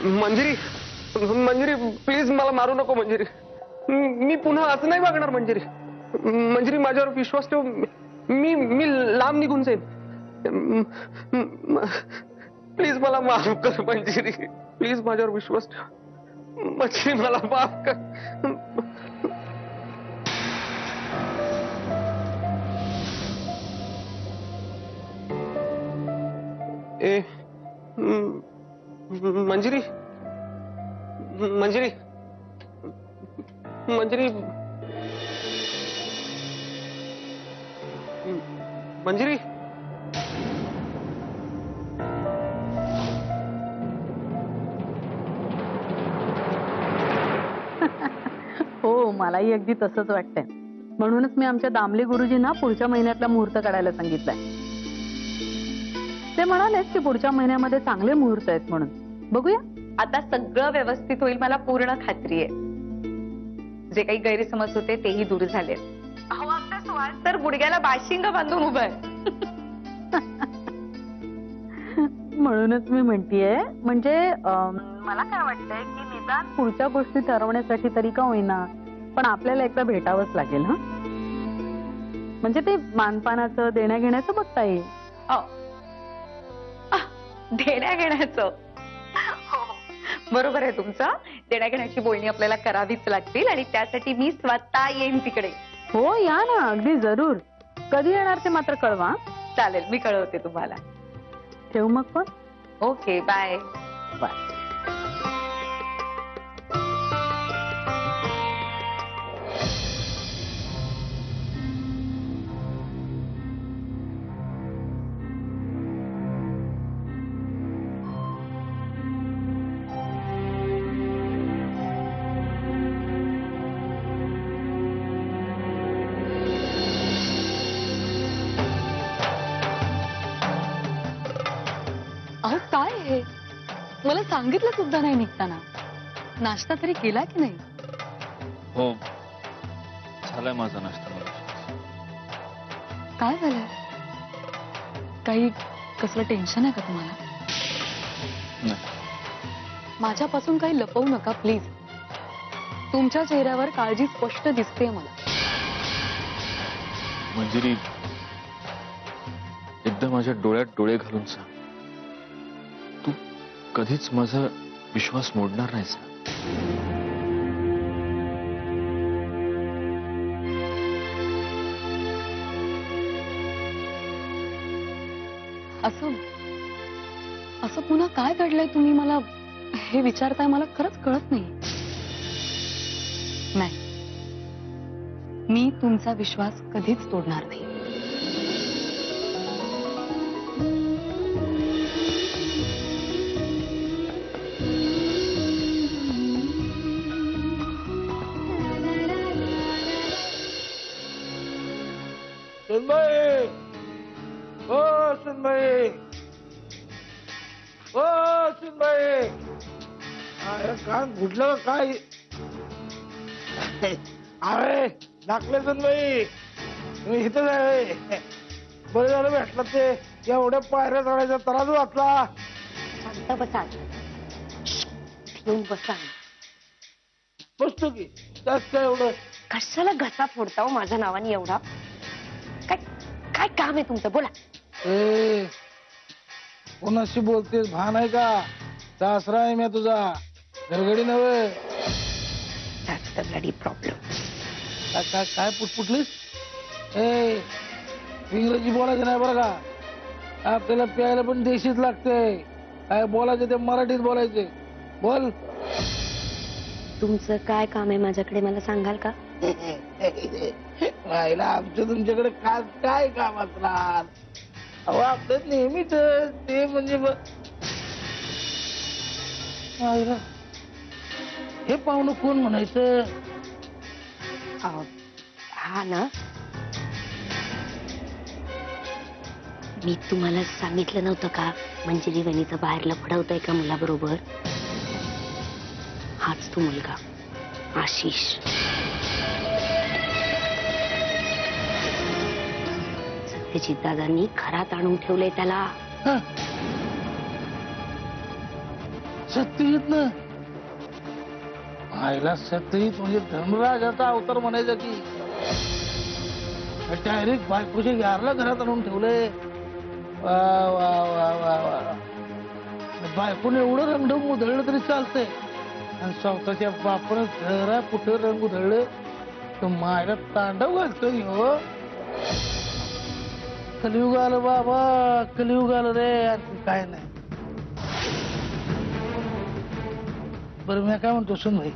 Manjiri Manjiri please मला मारू नको मंजिरी. मी पुन्हा असं नाही वागणार मंजिरी. मंजिरी माझ्यावर विश्वास ठेव. मी मी लांब निघून जाईन. प्लीज मला माफ कर मंजिरी. प्लीज माझ्यावर विश्वास ठेव. मंजिरी मला माफ कर. ए मंजिरी मंजिरी मंजिरी मंजिरी. हो मलाही अगदी तसंच वाटतंय. म्हणूनच मी आमच्या दामले गुरुजींना पुढच्या महिन्यातला मुहूर्त काढायला सांगितलाय. ते म्हणाले की पुढच्या महिन्यामध्ये चांगले मुहूर्त आहेत म्हणून. बघूया. आता सगळं व्यवस्थित होईल मला पूर्ण खात्री आहे. जे काही गैरसमज होते तेही दूर झाले. अहो आपला सुहास तर गुडघ्याला बाशिंग बांधून उभा आहे. म्हणूनच मी म्हणतेय म्हणजे मला काय वाटतंय की निदान पुढच्या गोष्टी ठरवण्यासाठी तरी का होईना पण आपल्याला एकदा भेटावंच लागेल. हा म्हणजे ते मानपानाचं देण्या घेण्याचं बघता येईल. देण्या घेण्याचं बरोबर आहे तुमचं. देण्या घेण्याची बोलणी आपल्याला करावीच लागतील आणि त्यासाठी मी स्वतः येईन तिकडे. हो या ना अगदी जरूर. कधी येणार ते मात्र कळवा. चालेल मी कळवते तुम्हाला. ठेवू मग पण. Okay bye bye. अहो काय आहे मला सांगितलं सुद्धा नाही निघताना. नाश्ता तरी केला की नाही? हो झालाय माझा नाश्ता. काय झालंय? काही कसलं टेन्शन आहे का तुम्हाला? नाही. माझ्यापासून काही लपवू नका प्लीज. तुमच्या चेहऱ्यावर काळजी स्पष्ट दिसते मला. मंजिरी एकदा माझ्या डोळ्यात डोळे घालून सांग. तू कधीच माझा विश्वास मोडणार नाहीस. असं असं पुन्हा काय घडलंय तुम्ही मला हे विचारताय. मला खरंच कळत नाही. नाही मी तुमचा विश्वास कधीच तोडणार नाही. सुनबाई ओ सुनबाई ओ सुनबाई. अरे कान घुटलं काय? अरे दाखले सुनबाई तुम्ही इथंच आहे. बरं झालं भेटलं ते. एवढ्या पायऱ्या चढायचा त्रास वाचला. शांत बसा. घेऊन बसा. बसतो की त्यात काय एवढं. कशाला घसा फोडता हो माझ्या नावाने एवढा? काय काय काम आहे तुमचं बोला. ए कोणाशी बोलतेस भान आहे का? सासरा आहे मी तुझा घरगडी नव्हे. जास्त ब्लडी प्रॉब्लेम. काय काय काय पुटपुटलीस? ए इंग्रजी बोलायचं नाही बरं का. आपल्याला प्यायला पण देशीच लागते. काय बोलायचं ते मराठीत बोलायचे. बोल. तुमचं काय काम आहे माझ्याकडे मला सांगाल का? राहिला आमचं तुमच्याकडे खास काय काम असणार? अहो आपलं नेहमीच ते म्हणजे राहिला. हे पाहुणं कोण म्हणायचं? हा ना मी तुम्हाला सांगितलं नव्हतं का मंजिरी वहिनीचं बाहेर लफडवतंय का मुलाबरोबर? हाच तो मुलगा आशिष. सत्यजित दादांनी घरात आणून ठेवलंय त्याला. सत्यजित ना आईला सत्यजित म्हणजे धर्मराजाचा अवतार म्हणायचा की डायरेक्ट बायकोच्या यारला घरात आणून ठेवलंय. वा वा वा वा वा बायकोने एवढं रंगढंग उधळलं तरी चालतंय आणि स्वतःच्या बापानं जरा कुठं रंग उधळलं तर मायला तांडव घालतोय हो. कलियुग आलं बाबा, कलियुग आलं रे. आणखी काय नाही. बरं मी काय म्हणतो सुन भाई,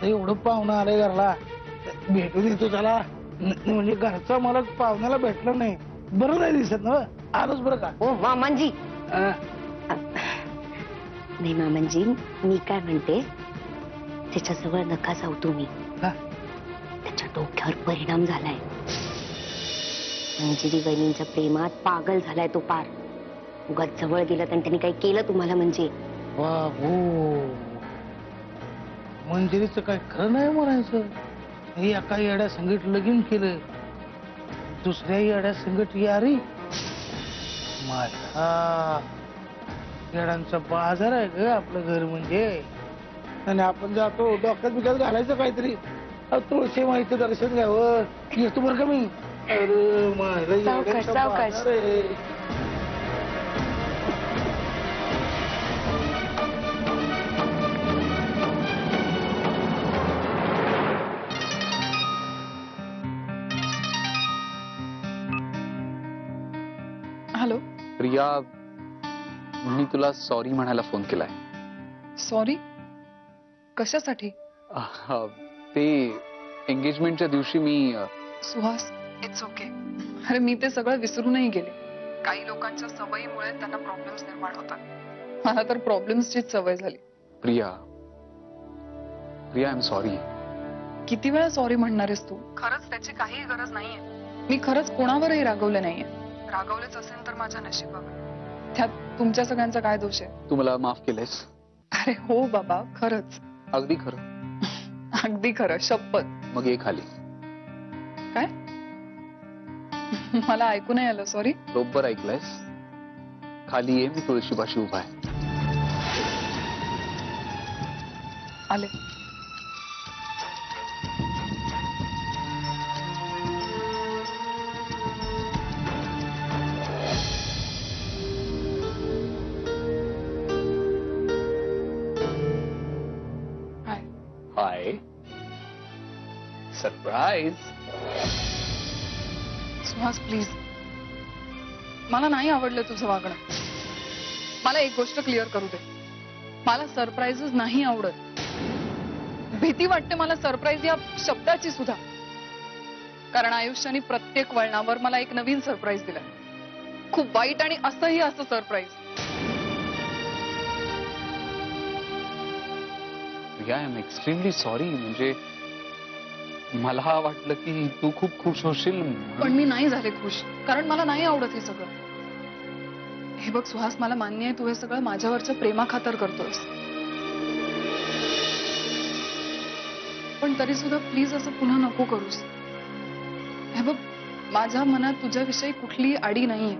एवढं पाहुणं आलंय घरला, भेटून येतो त्याला. म्हणजे घरचा मला पाहुण्याला भेटला नाही, बरं नाही दिसत ना. आलोच बरं का. हो मामांजी. अं, नाही मामांजी, मी काय म्हणते, त्याच्याजवळ नका जाऊ तुम्ही. हा? त्याच्या डोक्यावर परिणाम झालाय. अंजली वहिनींच्या प्रेमात पागल झालाय तो पार. उगाच जवळ गेलं आणि त्यांनी काही केलं तुम्हाला म्हणजे. बाबू मंजिरीचं काय खरं नाही म्हणायचं. हे एका येड्या संगीत लगीन केलं, दुसऱ्या येड्या संगीत यारी. माझा येड्यांचा बाजार आहे ग आपलं घर म्हणजे. आणि आपण जातो डोक्यात बिक्यात घालायचं काहीतरी, तुळशी माहिती दर्शन घ्यावं. येतो बरं का मी. अरे माझा सावकाश, सावकाश. बाजार आहे. हॅलो. प्रिया, मी तुला सॉरी म्हणायला फोन केलाय. सॉरी कशासाठी? ते एंगेजमेंटच्या दिवशी मी सुहास, इट्स ओके. अरे मी ते सगळं विसरूनही गेले. काही लोकांच्या सवयीमुळे त्यांना प्रॉब्लेम्स निर्माण होतात. मला तर प्रॉब्लेम्सचीच सवय झाली. Priya Priya I am sorry. किती वेळा सॉरी म्हणणार आहेस तू? खरंच त्याची काही गरज नाहीये. मी खरंच कोणावरही रागवलं नाहीये. रागवलेच असेल तर माझ्या नशिबावर. त्यात तुमच्या सगळ्यांचा काय दोष आहे? तू मला माफ केलंयस. अरे हो बाबा, खरंच. अगदी खरं. अगदी खरं, शपथ. मग ये खाली. काय? मला ऐकू नाही आलं, सॉरी. बरोबर ऐकलंयस. खाली ये, मी तुळशीपाशी उभा आहे. आले. हाय. हाय. सरप्राईज. सुहास प्लीज, मला नाही आवडलं तुझं वागणं. मला एक गोष्ट क्लिअर करू दे, मला सरप्राईजेस नाही आवडत. भीती वाटते मला सरप्राईज या शब्दाची सुद्धा. कारण आयुष्याने प्रत्येक वळणावर मला एक नवीन सरप्राईज दिला. खूप वाईट आणि असंही असं surprise. Priya I am extremely sorry. म्हणजे मला वाटलं की तू खूप खुश होशील पण मी नाही झाले खुश, कारण मला नाही आवडत हे सगळं. हे बघ सुहास, मला मान्य आहे तू हे सगळं माझ्यावरच्या प्रेमाखातर करतोयस, पण तरी सुद्धा प्लीज असं पुन्हा नको करूस. हे बघ, माझ्या मनात तुझ्याविषयी कुठलीही आडी नाहीये.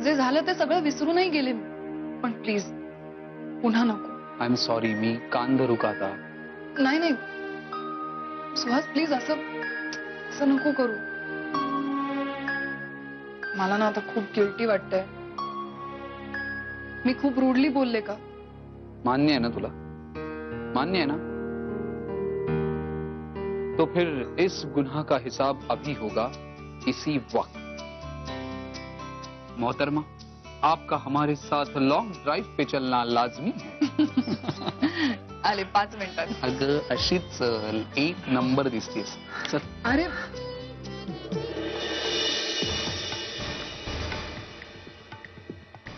जे झालं ते सगळं विसरूनही गेले मी, पण प्लीज पुन्हा नको. I am sorry. मी कान धरू का आता? नाही नाही सुहास, प्लीज असं नको करू. मला ना आता खूप गिल्टी वाटतंय. मी खूप रूडली बोलले का? मान्य है ना तुला? मान्य है ना? तो फिर इस गुनाह का हिसाब अभी होगा, इसी वक्त. मोहतरमा, आपका हमारे साथ लॉन्ग ड्राइव पे चलना लाजमी है. आले 5 मिनिटात. अगं अशीच एक नंबर दिसतेस. चल. अरे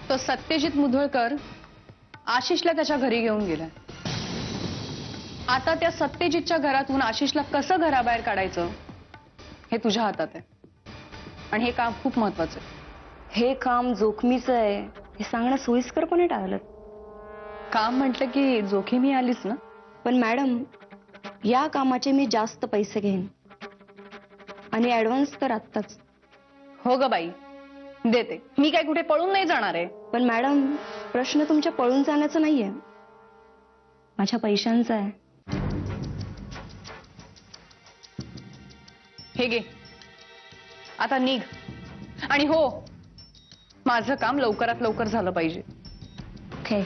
तो सत्यजित मुधोळकर आशिषला त्याच्या घरी घेऊन गेलाय. आता त्या सत्यजितच्या घरातून आशिषला कसं घराबाहेर काढायचं हे तुझ्या हातात आहे. आणि हे काम खूप महत्वाचं आहे. हे काम जोखमीचं आहे हे सांगणं सोयीस्करपणे टाळलं. काम म्हटलं की जोखीमही आलीच ना. पण मॅडम, या कामाचे मी जास्त पैसे घेईन आणि ऍडव्हान्स तर आत्ताच. हो ग बाई, देते. मी काय कुठे पळून नाही जाणार आहे. पण मॅडम, प्रश्न तुमच्या पळून जाण्याचा नाहीये. माझ्या पैशांचा आहे. हे घे, आता निघ. आणि हो, माझं काम लवकरात लवकर झालं पाहिजे. ओके.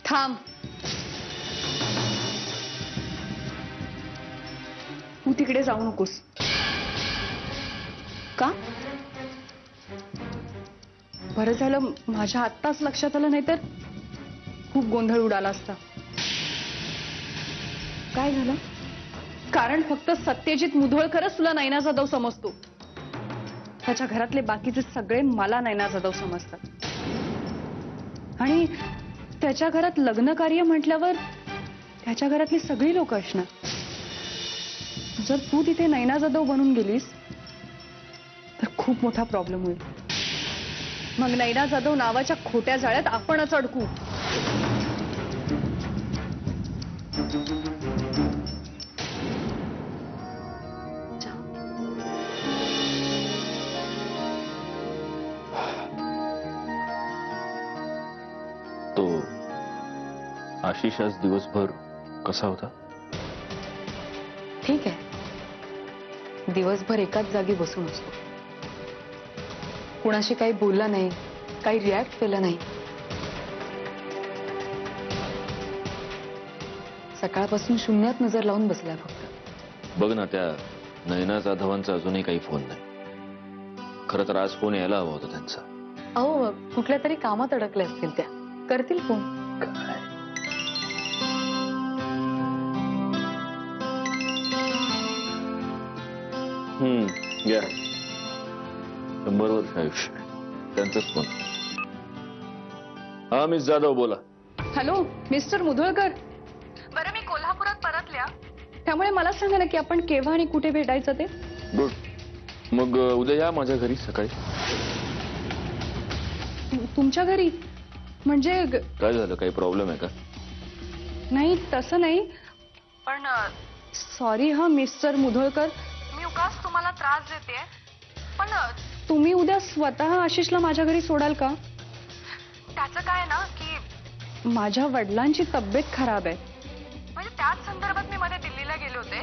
थांब. तू तिकडे जाऊ नकोस. का? बरं झालं माझ्या आत्ताच लक्षात आलं, नाही तर खूप गोंधळ उडाला असता. काय झालं? कारण फक्त सत्यजित मुधोळकरच तुला नैना जाधव समजतो. त्याच्या घरातले बाकीचे सगळे मला नैना जाधव समजतात. आणि त्याच्या घरात लग्न कार्य म्हटल्यावर त्याच्या घरातली सगळी लोक असणार. जर तू तिथे नैना जाधव बनून गेलीस तर खूप मोठा प्रॉब्लेम होईल. मग नैना जाधव नावाच्या खोट्या जाळ्यात आपणच अडकू. तो आशिष आज दिवसभर कसा होता? ठीक आहे. दिवसभर एकाच जागी बसून असतो. कुणाशी काही बोलला नाही, काही रिॲक्ट केलं नाही. सकाळपासून शून्यात नजर लावून बसलाय फक्त. बघ ना, त्या नैना जाधवांचा अजूनही काही फोन नाही. खरं तर आज फोन यायला हवा होता त्यांचा. अहो, कुठल्या तरी कामात अडकल्या असतील त्या. करतील फोन. या 100 वर्ष आयुष्य त्यांचाच फोन. हा, मिस जाधव बोला. Hello mister Mudholkar. बरं, मी कोल्हापुरात परतल्या, त्यामुळे मला सांगा ना की आपण केव्हा आणि कुठे भेटायचं ते. गुड. मग उद्या या माझ्या घरी सकाळी. तुमच्या घरी म्हणजे काय झालं? काही प्रॉब्लेम आहे का? नाही, तसं नाही. पण सॉरी हा मिस्टर मुधोळकर, मी उगाच तुम्हाला त्रास देते. पण तुम्ही उद्या स्वतः आशिषला माझ्या घरी सोडाल का? त्याचं काय ना की माझ्या वडिलांची तब्येत खराब आहे. म्हणजे त्याच संदर्भात मी मध्ये दिल्लीला गेले होते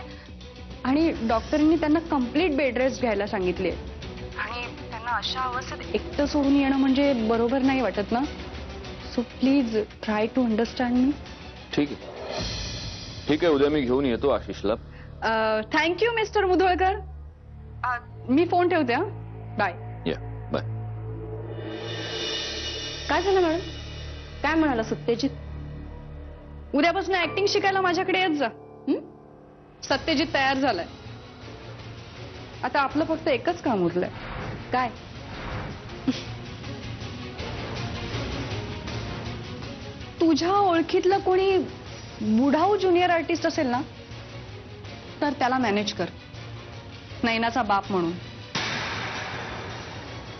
आणि डॉक्टरांनी त्यांना कंप्लीट बेड रेस्ट घ्यायला सांगितले. आणि त्यांना अशा अवस्थेत एकटं सोडून येणं म्हणजे बरोबर नाही वाटत ना. So please try to understand me. ठीक आहे, ठीक आहे. उद्या मी घेऊन येतो आशिषला. Thank you Mister Mudholkar. मी फोन ठेवते. हा, बाय. या, बाय. काय झालं मॅडम? काय म्हणाला सत्यजित? उद्यापासून ऍक्टिंग शिकायला माझ्याकडे येत जा. सत्यजित तयार झालाय. आता आपलं फक्त एकच काम उरलंय. काय? तुझ्या ओळखीतलं कोणी बुढाऊ ज्युनियर आर्टिस्ट असेल ना, तर त्याला मॅनेज कर, नैनाचा बाप म्हणून.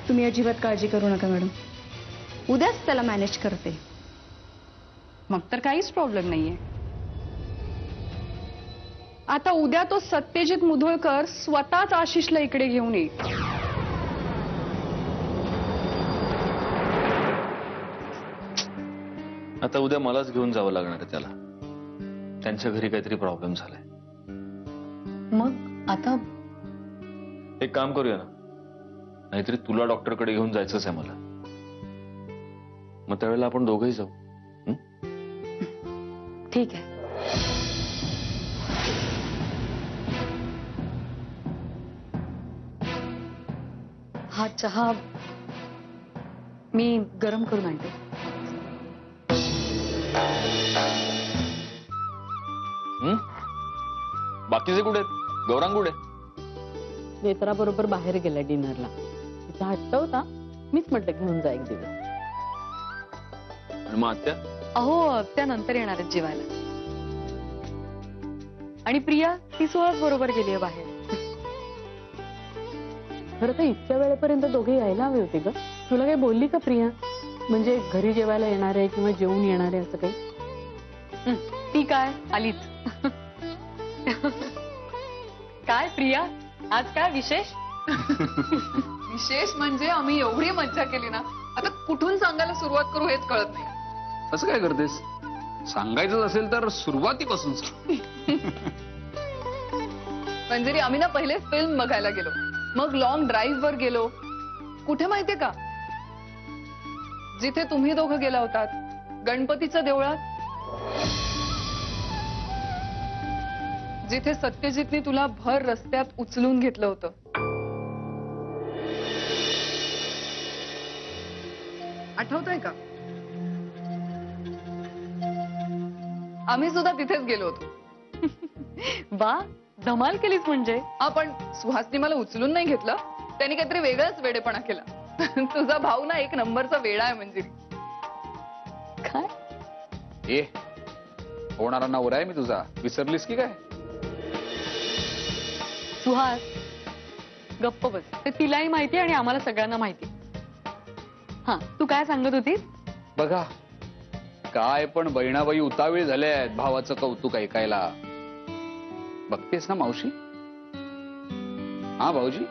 तुम्ही अजिबात काळजी करू नका मॅडम. उद्याच त्याला मॅनेज करते. मग तर काहीच प्रॉब्लेम नाहीये. आता उद्या तो सत्यजित मुधोळकर स्वतःच आशिषला इकडे घेऊन येईल. आता उद्या मलाच घेऊन जावं लागणार आहे त्याला. त्यांच्या घरी काहीतरी प्रॉब्लेम झालाय. मग आता एक काम करूया ना, नाहीतरी तुला डॉक्टरकडे घेऊन जायचंच आहे मला. मग त्यावेळेला आपण दोघंही जाऊ. ठीक आहे. हा चहा मी गरम करून आणते. बाकीचे कुठे आहेत? गौरांग कुठे? नेत्रा बरोबर बाहेर गेला डिनरला. तिचा हट्ट होता, मीच म्हटलं घेऊन जा एक दिवस. आणि मग आत्या? अहो, त्यानंतर येणार आहेत जेवायला. आणि प्रिया ती सुहास बरोबर गेलीये बाहेर. खरं तर इतक्या वेळेपर्यंत दोघे यायला हवे होते ग. तुला काही बोलली का प्रिया? म्हणजे घरी जेवायला येणार आहे किंवा जेवून येणार आहे असं काही? ती काय आलीच. काय प्रिया, आज काय विशेष? विशेष म्हणजे आम्ही एवढी मज्जा केली ना, आता कुठून सांगायला सुरुवात करू हेच कळत नाही. असं काय करतेस? सांगायचं असेल तर सुरुवातीपासून सांग. मंजिरी, आम्ही ना पहिले फिल्म बघायला गेलो, मग लॉंग ड्राईव्ह वर गेलो. कुठे माहितीये का? जिथे तुम्ही दोघं गेला होतात, गणपतीच्या देवळात, जिथे सत्यजितने तुला भर रस्त्यात उचलून घेतलं होतं. आठवतंय का? आम्ही सुद्धा तिथेच गेलो होतो. वा, धमाल केलीच म्हणजे. पण सुहासनी मला उचलून नाही घेतलं, त्यांनी काहीतरी वेगळाच वेडेपणा केला. तुझा भाऊ ना एक नंबरचा वेडा आहे मंजिरी. काय? ए, होणारा नवरा आहे मी तुझा, विसरलीस की काय? सुहास, गप्प बस. ते तिलाही माहिती आणि आम्हाला सगळ्यांना माहिती. हा, तू काय सांगत होतीस? बघा काय पण बहिणाबाई उतावीळ झाल्या आहेत भावाचं कौतुक ऐकायला. बघतेस ना मावशी? हा भाऊजी.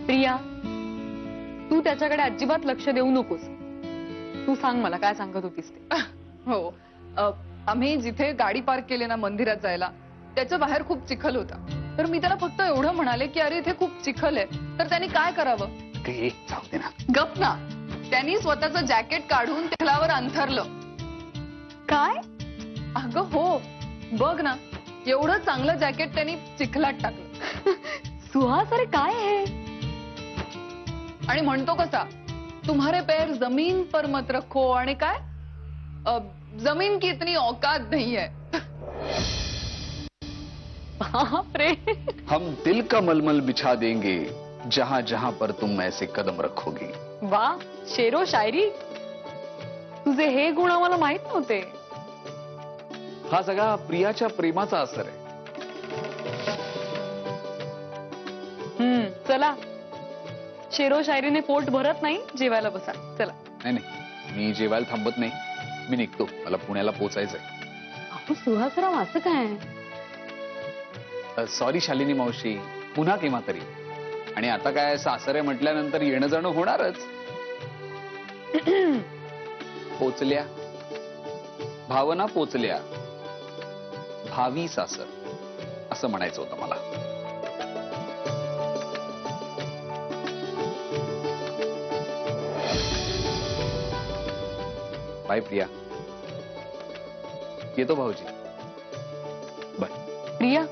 प्रिया, तू त्याच्याकडे अजिबात लक्ष देऊ नकोस. तू सांग मला काय सांगत होतीस ते. हो, आम्ही जिथे गाडी पार्क केली ना मंदिरात जायला, त्याच्या बाहेर खूप चिखल होता. तर मी त्याला फक्त एवढं म्हणाले की अरे इथे खूप चिखल आहे. तर त्यांनी काय करावं? जाऊ दे ना. गप ना. त्यांनी स्वतःचं जॅकेट काढून चिखलावर अंथरलं. काय? अगं हो, बघ ना, एवढं चांगलं जॅकेट त्यांनी चिखलात टाकलं. सुहास, अरे काय आहे? आणि म्हणतो कसा, तुम्हारे पैर जमीन पर मत रखो, आणि काय, जमीन की इतनी औकात नहीं है. बापरे. हम दिल का मलमल बिछा देंगे जहां जहां पर तुम ऐसे कदम रखोगी. वा, शेरो शायरी. तुझे हे गुण आम्हाला माहित नव्हते. हा सगळा प्रियाच्या प्रेमाचा असर आहे. चला, शेरो शायरीने पोट भरत नाही, जेवायला बसा. चला. नाही नाही, मी जेवायला थांबत नाही. मी निघतो, मला पुण्याला पोचायचंय. अहो सुहासराव, असं काय? सॉरी शालिनी मावशी, पुन्हा केव्हा तरी. आणि आता काय, सासरे म्हटल्यानंतर येणं जाणं होणारच. पोचल्या भावना, पोचल्या भावी सासर, असं म्हणायचं होतं मला. बाय प्रिया. येतो भाऊजी. बाय. प्रिया,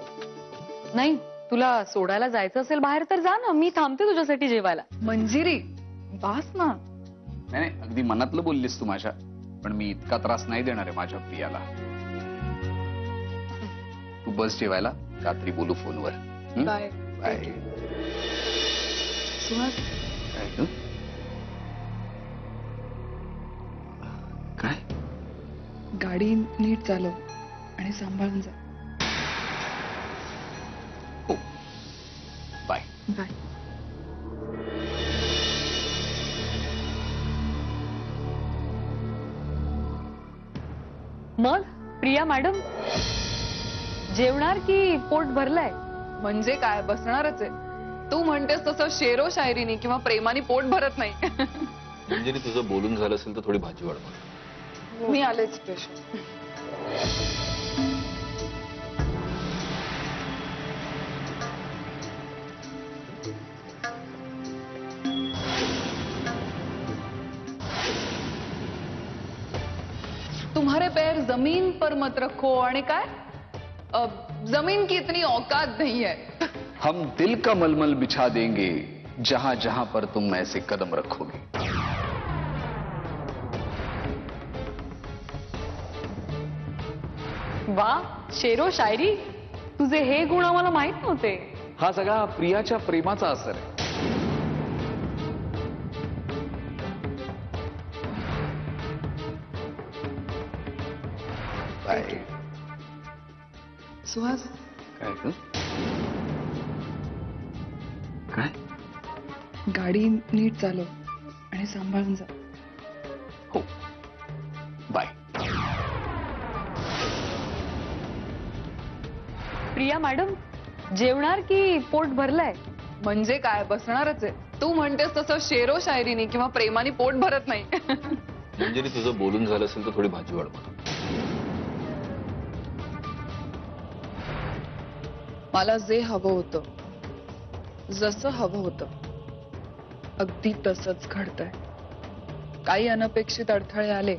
नाही, तुला सोडायला जायचं असेल बाहेर तर जा ना. मी थांबते तुझ्यासाठी जेवायला. मंजिरी, बास ना. नाही नाही, अगदी मनातलं बोललीस तू माझ्या. पण मी इतका त्रास नाही देणार आहे माझ्या प्रियाला. तू बस जेवायला, रात्री बोलू फोनवर. बाय. बाय. सुहास, काय ग? काय? गाडी नीट चालव आणि सांभाळून जा. हो, बाय. बाय. मग प्रिया मॅडम, जेवणार की पोट भरलंय? म्हणजे काय, बसणारच आहे. तू म्हणतेस तसं शेरो शायरीनी किंवा प्रेमाने पोट भरत नाही. म्हणजे तुझं बोलून झालं असेल तर थोडी भाजी वाढवा. मी आलेच स्पेशल. तुम्हारे पैर जमीन पर मत रखो, आणि काय, जमीन की इतनी औकात नहीं है. हम दिल का मलमल बिछा देंगे जहां जहां पर तुम ऐसे कदम रखोगे. वा, शेरो शायरी. तुझे हे गुण आम्हाला माहित नव्हते. हा सगळा प्रियाच्या प्रेमाचा असर आहे. बाय. सुहास, काय ग? काय? गाडी नीट चालव आणि सांभाळून जा. हो, बाय. प्रिया मॅडम, जेवणार की पोट भरलंय? म्हणजे काय, बसणारच आहे. तू म्हणतेस तसं शेरो शायरीनी किंवा प्रेमाने पोट भरत नाही. मंजिरी तुझं बोलून झालं असेल तर थोडी भाजी वाढ. मला जे हवं होतं, जसं हवं होतं, अगदी तसंच घडतंय. काही अनपेक्षित अडथळे आले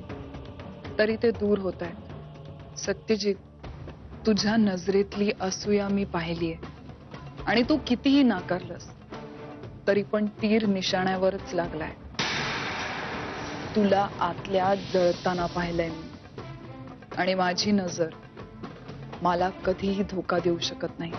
तरी ते दूर होत आहेत. सत्यजित, तुझ्या नजरेतली असूया मी पाहिलीये आणि तू कितीही नाकारलंस तरी पण तीर निशाण्यावरच लागलाय. तुला आतल्या जळताना पाहिलंय मी आणि माझी नजर मला कधीही धोका देऊ शकत नाही.